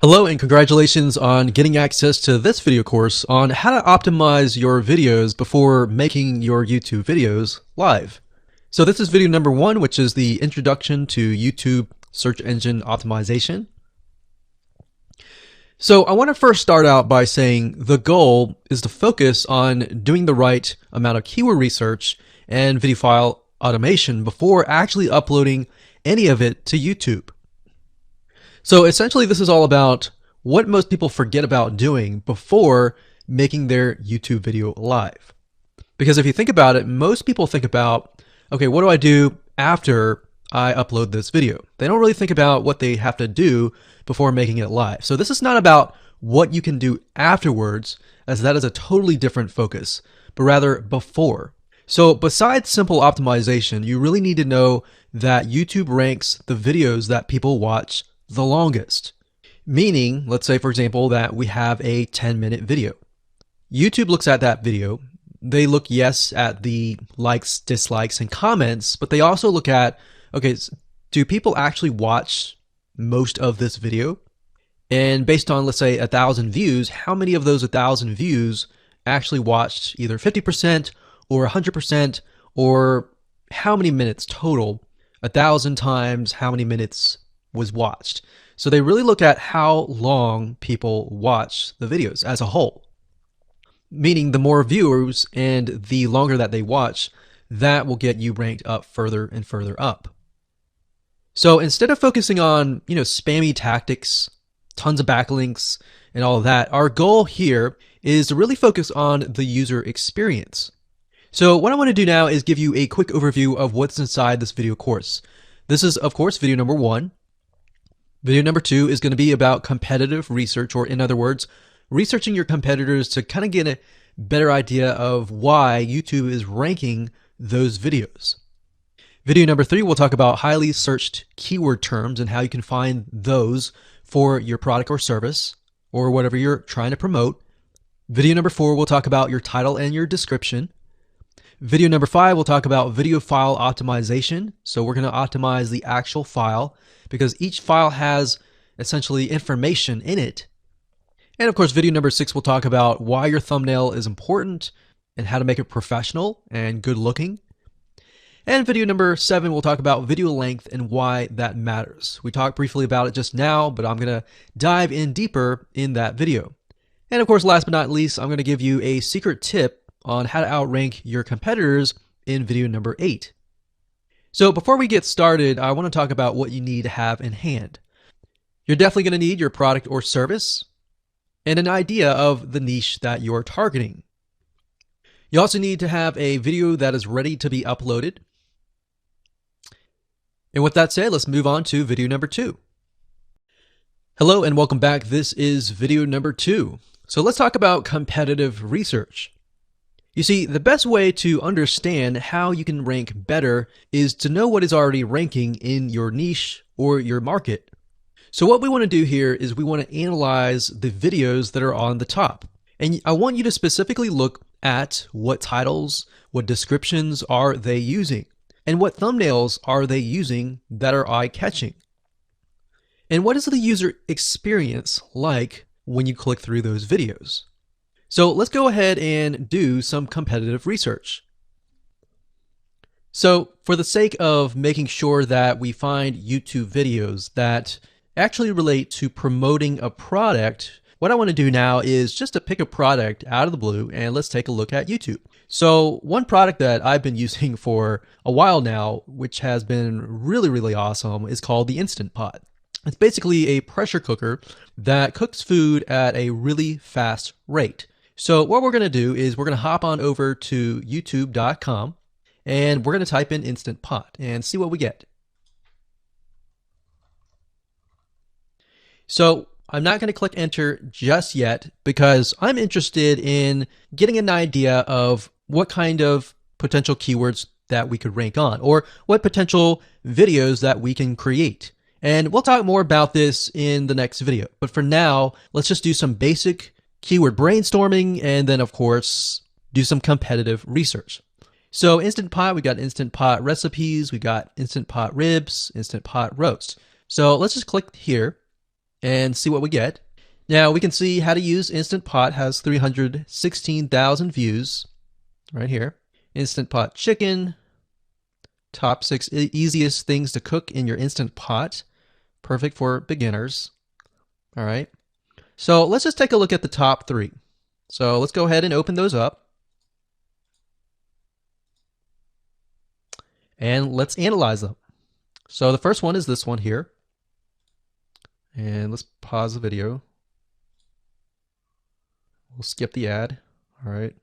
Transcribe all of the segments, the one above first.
Hello and congratulations on getting access to this video course on how to optimize your videos before making your YouTube videos live. So this is video number 1, which is the introduction to YouTube search engine optimization. So I want to first start out by saying the goal is to focus on doing the right amount of keyword research and video file automation before actually uploading any of it to YouTube. So essentially this is all about what most people forget about doing before making their YouTube video live. Because if you think about it, most people think about, okay, what do I do after I upload this video? They don't really think about what they have to do before making it live. So this is not about what you can do afterwards, as that is a totally different focus, but rather before. So besides simple optimization, you really need to know that YouTube ranks the videos that people watch the longest. Meaning, let's say for example that we have a 10-minute video. YouTube looks at that video. They look, yes, at the likes, dislikes, and comments, but they also look at, okay, do people actually watch most of this video? And based on, let's say, 1,000 views, how many of those 1,000 views actually watched either 50% or 100%, or how many minutes total? 1,000 times how many minutes was watched. So they really look at how long people watch the videos as a whole. Meaning the more viewers and the longer that they watch, that will get you ranked up further and further up. So instead of focusing on, spammy tactics, tons of backlinks and all of that, our goal here is to really focus on the user experience. So what I want to do now is give you a quick overview of what's inside this video course. This is, of course, video number 1. Video number 2 is going to be about competitive research, or in other words, researching your competitors to kind of get a better idea of why YouTube is ranking those videos. Video number 3, we'll talk about highly searched keyword terms and how you can find those for your product or service or whatever you're trying to promote. Video number 4, we'll talk about your title and your description. Video number 5, we'll talk about video file optimization. So we're going to optimize the actual file because each file has essentially information in it. And of course, video number 6, we'll talk about why your thumbnail is important and how to make it professional and good looking. And video number 7, we'll talk about video length and why that matters. We talked briefly about it just now, but I'm going to dive in deeper in that video. And of course, last but not least, I'm going to give you a secret tip on how to outrank your competitors in video number 8. So before we get started, I want to talk about what you need to have in hand. You're definitely going to need your product or service and an idea of the niche that you're targeting. You also need to have a video that is ready to be uploaded. And with that said, let's move on to video number 2. Hello and welcome back. This is video number 2. So let's talk about competitive research. You see, the best way to understand how you can rank better is to know what is already ranking in your niche or your market. So what we want to do here is we want to analyze the videos that are on the top. And I want you to specifically look at what titles, what descriptions are they using, and what thumbnails are they using that are eye-catching. And what is the user experience like when you click through those videos? So let's go ahead and do some competitive research. So for the sake of making sure that we find YouTube videos that actually relate to promoting a product, what I want to do now is just to pick a product out of the blue and let's take a look at YouTube. So one product that I've been using for a while now, which has been really awesome, is called the Instant Pot. It's basically a pressure cooker that cooks food at a really fast rate. So what we're going to do is we're going to hop on over to youtube.com and we're going to type in Instant Pot and see what we get. So I'm not going to click enter just yet because I'm interested in getting an idea of what kind of potential keywords that we could rank on or what potential videos that we can create. And we'll talk more about this in the next video. But for now, let's just do some basic keyword brainstorming, and then of course, do some competitive research. So Instant Pot, we got Instant Pot recipes, we got Instant Pot ribs, Instant Pot roast. So let's just click here and see what we get. Now we can see how to use Instant Pot has 316,000 views right here. Instant Pot chicken, top 6 easiest things to cook in your Instant Pot. Perfect for beginners. All right. So let's just take a look at the top 3. So let's go ahead and open those up. And let's analyze them. So the first one is this one here. And let's pause the video. We'll skip the ad. All right.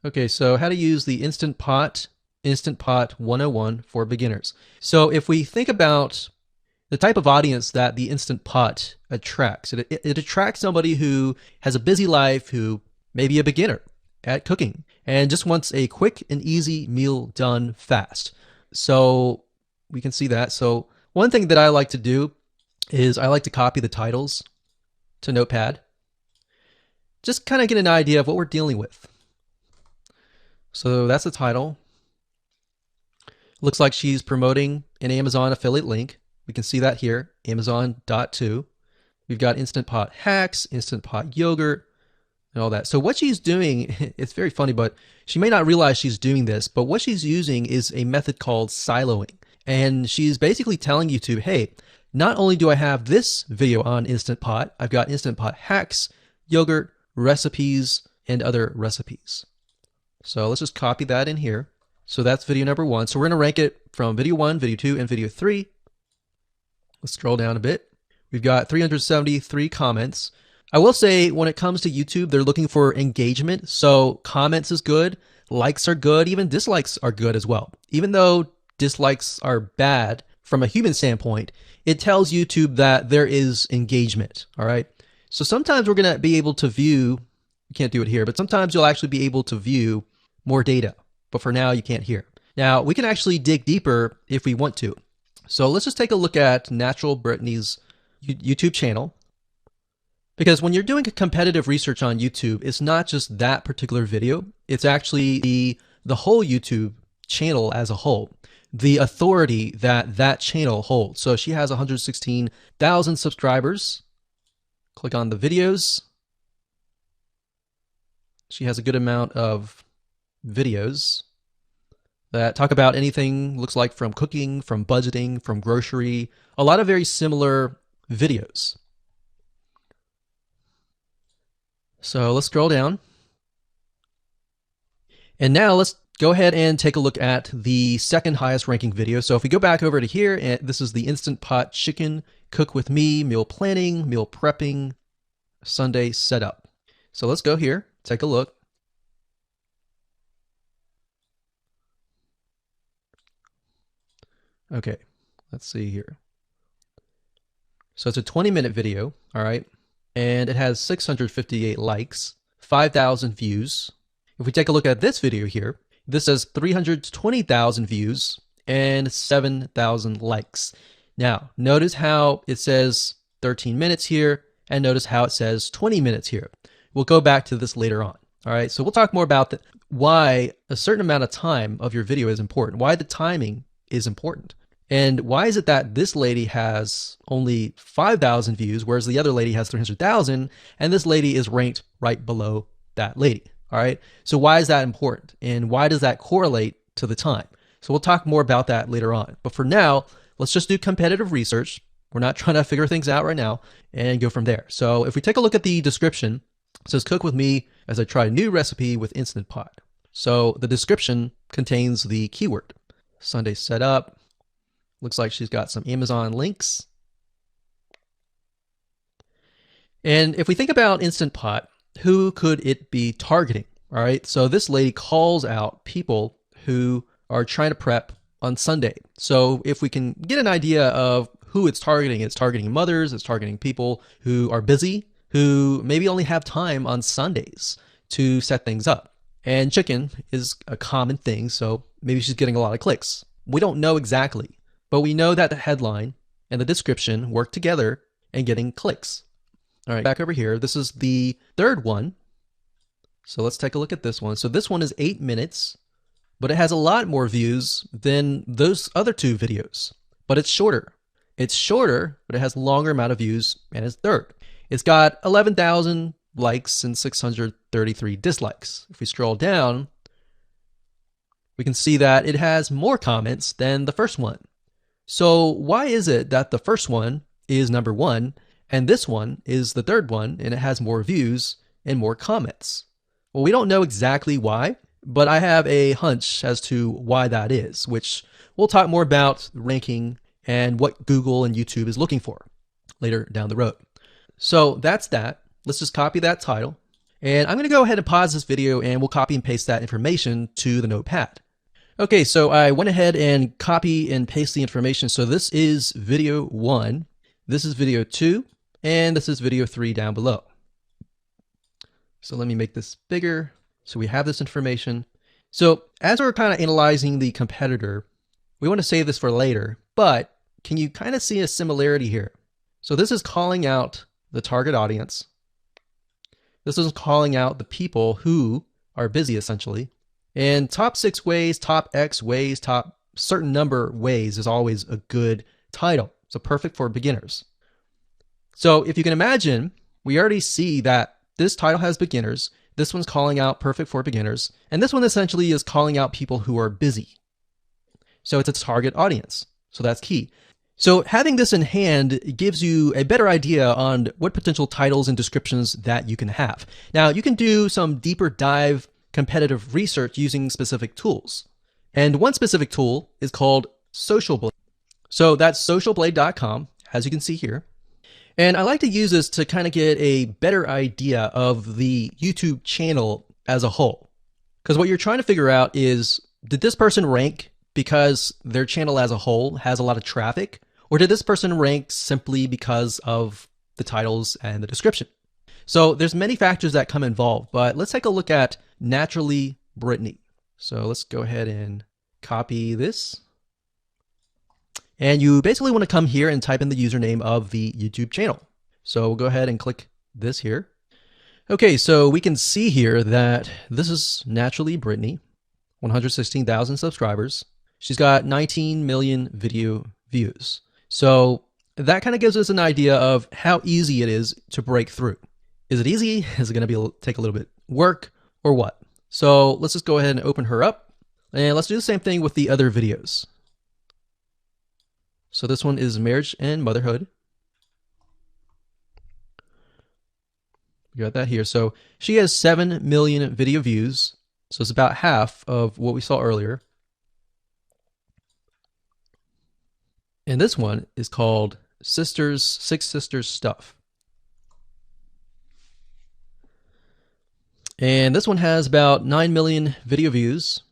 Okay, so how to use the Instant Pot 101 for beginners. So if we think about the type of audience that the Instant Pot attracts, it attracts somebody who has a busy life, who may be a beginner at cooking and just wants a quick and easy meal done fast. So we can see that. So one thing that I like to do is I like to copy the titles to Notepad. Just kind of get an idea of what we're dealing with. So that's the title. Looks like she's promoting an Amazon affiliate link. We can see that here, Amazon.to. We've got Instant Pot hacks, Instant Pot yogurt, and all that. So what she's doing, it's very funny, but she may not realize she's doing this, but what she's using is a method called siloing. And she's basically telling YouTube, hey, not only do I have this video on Instant Pot, I've got Instant Pot hacks, yogurt, recipes, and other recipes. So let's just copy that in here. So that's video number 1. So we're going to rank it from video 1, video 2, and video 3. Let's scroll down a bit. We've got 373 comments. I will say when it comes to YouTube, they're looking for engagement. So comments is good, likes are good, even dislikes are good as well. Even though dislikes are bad from a human standpoint, it tells YouTube that there is engagement. All right. So sometimes we're going to be able to view, you can't do it here, but sometimes you'll actually be able to view more data. But for now, you can't hear. Now, we can actually dig deeper if we want to. So let's just take a look at Natural Brittany's YouTube channel. Because when you're doing competitive research on YouTube, it's not just that particular video. It's actually the whole YouTube channel as a whole, the authority that that channel holds. So she has 116,000 subscribers. Click on the videos. She has a good amount of videos that talk about anything, looks like from cooking, from budgeting, from grocery, a lot of very similar videos. So let's scroll down. And now let's go ahead and take a look at the second highest ranking video. So if we go back over to here, and this is the Instant Pot Chicken Cook With Me, meal planning, meal prepping, Sunday setup. So let's go here, take a look. Okay, let's see here. So it's a 20-minute video, all right? And it has 658 likes, 5,000 views. If we take a look at this video here, this has 320,000 views and 7,000 likes. Now, notice how it says 13 minutes here, and notice how it says 20 minutes here. We'll go back to this later on. All right, so we'll talk more about why a certain amount of time of your video is important, why the timing is important. And why is it that this lady has only 5,000 views, whereas the other lady has 300,000, and this lady is ranked right below that lady? All right. So why is that important? And why does that correlate to the time? So we'll talk more about that later on. But for now, let's just do competitive research. We're not trying to figure things out right now and go from there. So if we take a look at the description, it says cook with me as I try a new recipe with Instant Pot. So the description contains the keyword Sunday setup. Looks like she's got some Amazon links. And if we think about Instant Pot, who could it be targeting? All right. So this lady calls out people who are trying to prep on Sunday. So if we can get an idea of who it's targeting mothers, it's targeting people who are busy, who maybe only have time on Sundays to set things up. And chicken is a common thing. So maybe she's getting a lot of clicks. We don't know exactly. But we know that the headline and the description work together and getting clicks. All right, back over here. This is the third one. So let's take a look at this one. So this one is 8 minutes but it has a lot more views than those other two videos. But it's shorter. It's shorter, but it has a longer amount of views, and it's third. It's got 11,000 likes and 633 dislikes. If we scroll down, we can see that it has more comments than the first one. So why is it that the first one is number one and this one is the third one and it has more views and more comments? Well, we don't know exactly why, but I have a hunch as to why that is, which we'll talk more about ranking and what Google and YouTube is looking for later down the road. So that's that. Let's just copy that title. And I'm going to go ahead and pause this video and we'll copy and paste that information to the notepad. Okay, so I went ahead and copy and paste the information. So this is video 1, this is video 2, and this is video 3 down below. So let me make this bigger. So we have this information. So as we're kind of analyzing the competitor, we want to save this for later, but can you kind of see a similarity here? So this is calling out the target audience. This is calling out the people who are busy essentially. And top 6 ways, top X ways, top certain number ways is always a good title. So perfect for beginners. So if you can imagine, we already see that this title has beginners. This one's calling out perfect for beginners. And this one essentially is calling out people who are busy. So it's a target audience. So that's key. So having this in hand gives you a better idea on what potential titles and descriptions that you can have. Now you can do some deeper dive competitive research using specific tools. And one specific tool is called Social Blade. So that's socialblade.com, as you can see here. And I like to use this to kind of get a better idea of the YouTube channel as a whole. Because what you're trying to figure out is, did this person rank because their channel as a whole has a lot of traffic? Or did this person rank simply because of the titles and the description? So there's many factors that come involved, but let's take a look at Naturally Brittany. So let's go ahead and copy this. And you basically want to come here and type in the username of the YouTube channel. So we'll go ahead and click this here. Okay, so we can see here that this is Naturally Brittany, 116,000 subscribers. She's got 19 million video views. So that kind of gives us an idea of how easy it is to break through. Is it easy? Is it going to take a little bit work or what? So let's just go ahead and open her up and let's do the same thing with the other videos. So this one is marriage and motherhood. We got that here. So she has 7 million video views. So it's about half of what we saw earlier. And this one is called Six Sisters Stuff. And this one has about 9 million video views.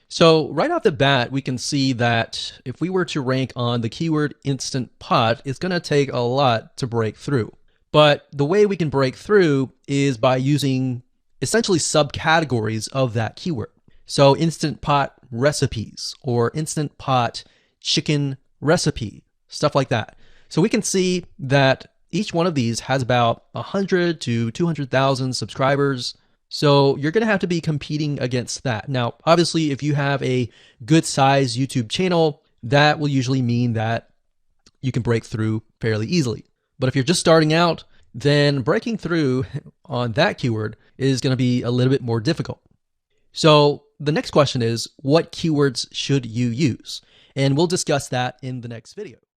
So right off the bat, we can see that if we were to rank on the keyword Instant Pot, it's going to take a lot to break through. But the way we can break through is by using essentially subcategories of that keyword. So Instant Pot recipes or Instant Pot chicken recipe, stuff like that. So we can see that each one of these has about 100 to 200,000 subscribers. So you're going to have to be competing against that. Now, obviously, if you have a good size YouTube channel, that will usually mean that you can break through fairly easily. But if you're just starting out, then breaking through on that keyword is going to be a little bit more difficult. So the next question is, what keywords should you use? And we'll discuss that in the next video.